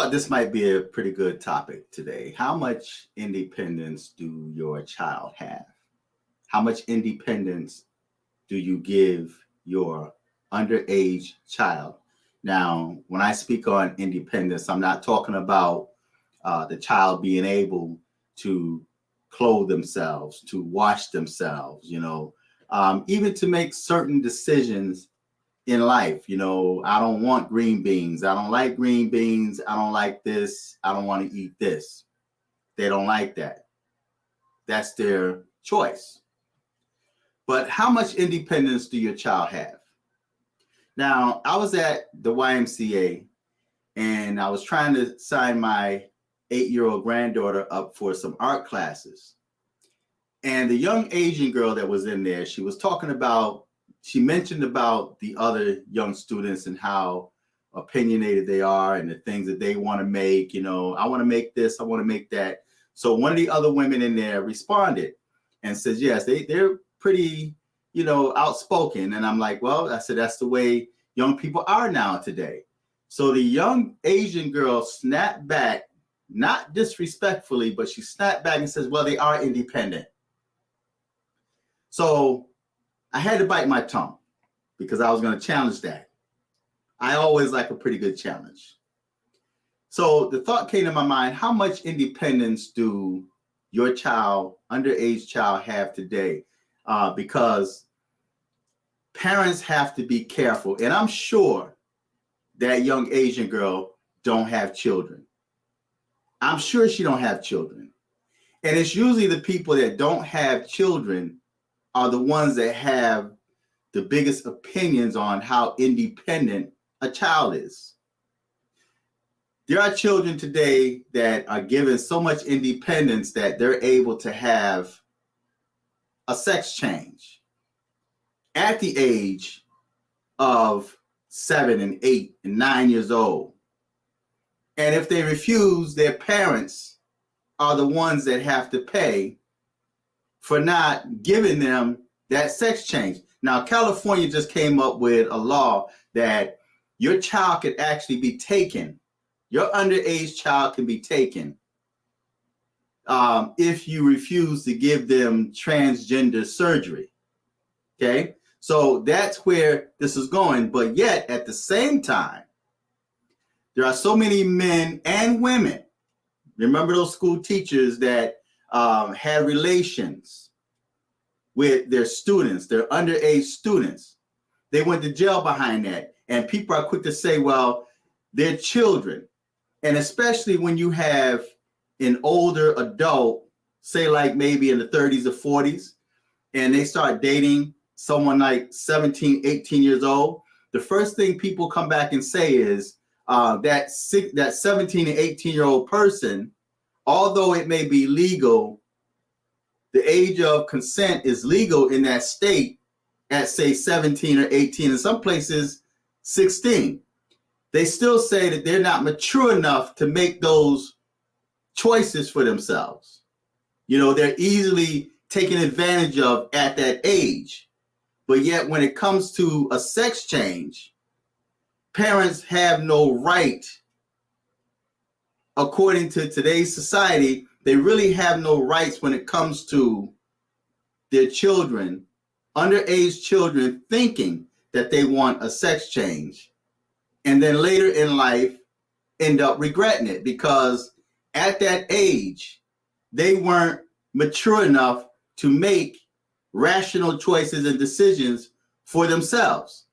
thought this might be a pretty good topic today. How much independence do your child have? How much independence do you give your underage child? Now, when I speak on independence, I'm not talking about the child being able to clothe themselves, to wash themselves, even to make certain decisions in life. I don't want green beans. I don't like green beans. I don't like this. I don't want to eat this. They don't like that. That's their choice. But how much independence do your child have? Now, I was at the YMCA and I was trying to sign my 8-year-old granddaughter up for some art classes. And the young Asian girl that was in there, she mentioned about the other young students and how opinionated they are and the things that they want to make. I want to make this, I want to make that. So one of the other women in there responded and says, yes, they're pretty, outspoken. And I'm like, well, I said, that's the way young people are now today. So the young Asian girl snapped back, not disrespectfully, but she snapped back and says, well, they are independent. So I had to bite my tongue because I was going to challenge that. I always like a pretty good challenge. So the thought came to my mind, how much independence do your underage child have today? Because parents have to be careful. And I'm sure that young Asian girl don't have children. I'm sure she don't have children. And it's usually the people that don't have children are the ones that have the biggest opinions on how independent a child is. There are children today that are given so much independence that they're able to have a sex change at the age of 7 and 8 and 9 years old. And if they refuse, their parents are the ones that have to pay for not giving them that sex change. Now, California just came up with a law that your child could actually be taken. Your underage child can be taken if you refuse to give them transgender surgery. Okay, so that's where this is going. But yet, at the same time, there are so many men and women. Remember those school teachers that had relations with their students, their underage students. They went to jail behind that. And people are quick to say, well, they're children. And especially when you have an older adult, say like maybe in the 30s or 40s, and they start dating someone like 17, 18 years old, the first thing people come back and say is that 17 and 18-year-old person, although it may be legal, the age of consent is legal in that state at, say, 17 or 18, in some places 16. They still say that they're not mature enough to make those choices for themselves. They're easily taken advantage of at that age. But yet when it comes to a sex change, parents have no right. According to today's society, they really have no rights when it comes to their children, underage children, thinking that they want a sex change. And then later in life, end up regretting it because at that age, they weren't mature enough to make rational choices and decisions for themselves.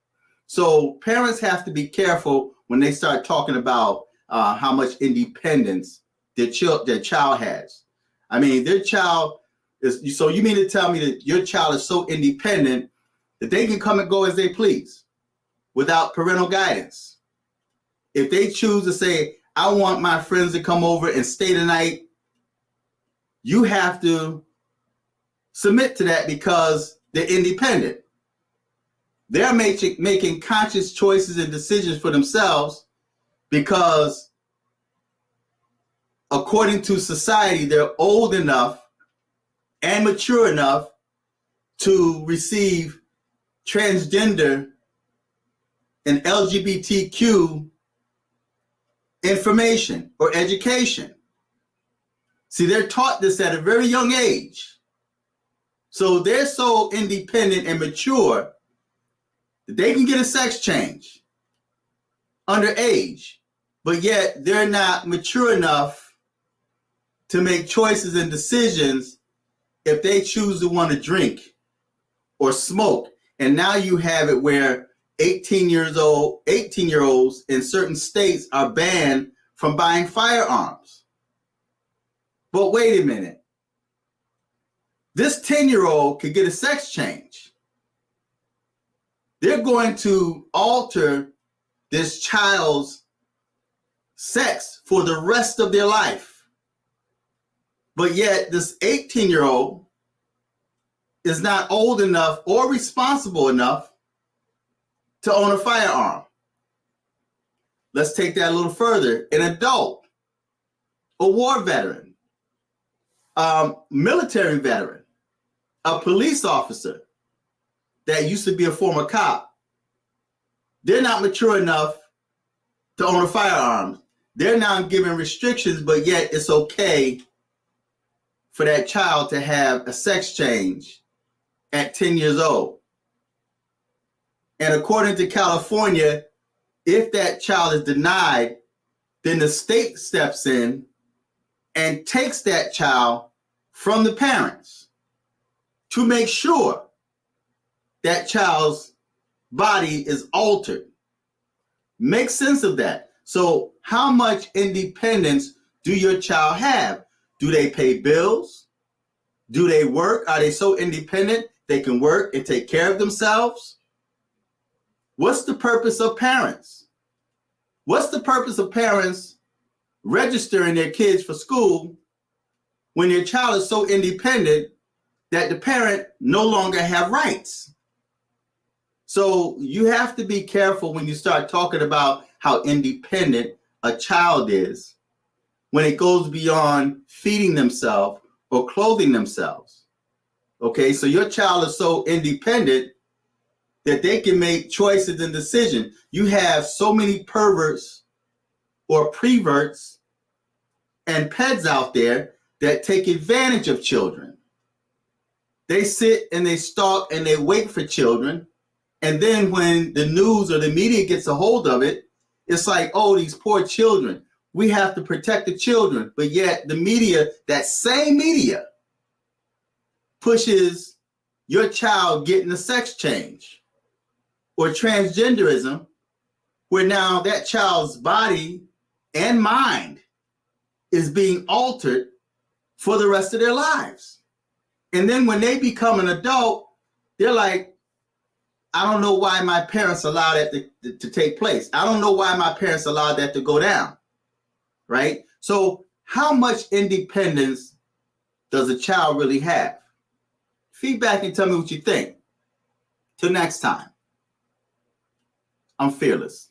So parents have to be careful when they start talking about how much independence their child has. I mean, their child is, so you mean to tell me that your child is so independent that they can come and go as they please without parental guidance? If they choose to say, I want my friends to come over and stay the night, you have to submit to that because they're independent. They're making conscious choices and decisions for themselves because according to society, they're old enough and mature enough to receive transgender and LGBTQ information or education. See, they're taught this at a very young age. So they're so independent and mature that they can get a sex change underage, but yet they're not mature enough to make choices and decisions if they choose to want to drink or smoke. And now you have it where 18-year-olds in certain states are banned from buying firearms. But wait a minute. This 10-year-old could get a sex change. They're going to alter this child's sex for the rest of their life. But yet this 18-year-old is not old enough or responsible enough to own a firearm. Let's take that a little further. An adult, a war veteran, military veteran, a police officer that used to be a former cop, they're not mature enough to own a firearm. They're now given restrictions, but yet it's okay for that child to have a sex change at 10 years old. And according to California, if that child is denied, then the state steps in and takes that child from the parents to make sure that child's body is altered. Make sense of that. So how much independence do your child have? Do they pay bills? Do they work? Are they so independent they can work and take care of themselves? What's the purpose of parents? What's the purpose of parents registering their kids for school when their child is so independent that the parent no longer have rights? So you have to be careful when you start talking about how independent a child is when it goes beyond feeding themselves or clothing themselves. Okay, so your child is so independent that they can make choices and decisions. You have so many perverts or preverts and peds out there that take advantage of children. They sit and they stalk and they wait for children. And then when the news or the media gets a hold of it, it's like, oh, these poor children. We have to protect the children. But yet the media, that same media, pushes your child getting a sex change or transgenderism, where now that child's body and mind is being altered for the rest of their lives. And then when they become an adult, they're like, I don't know why my parents allowed that to take place. I don't know why my parents allowed that to go down, right? So how much independence does a child really have? Feedback and tell me what you think. Till next time, I'm Fearless.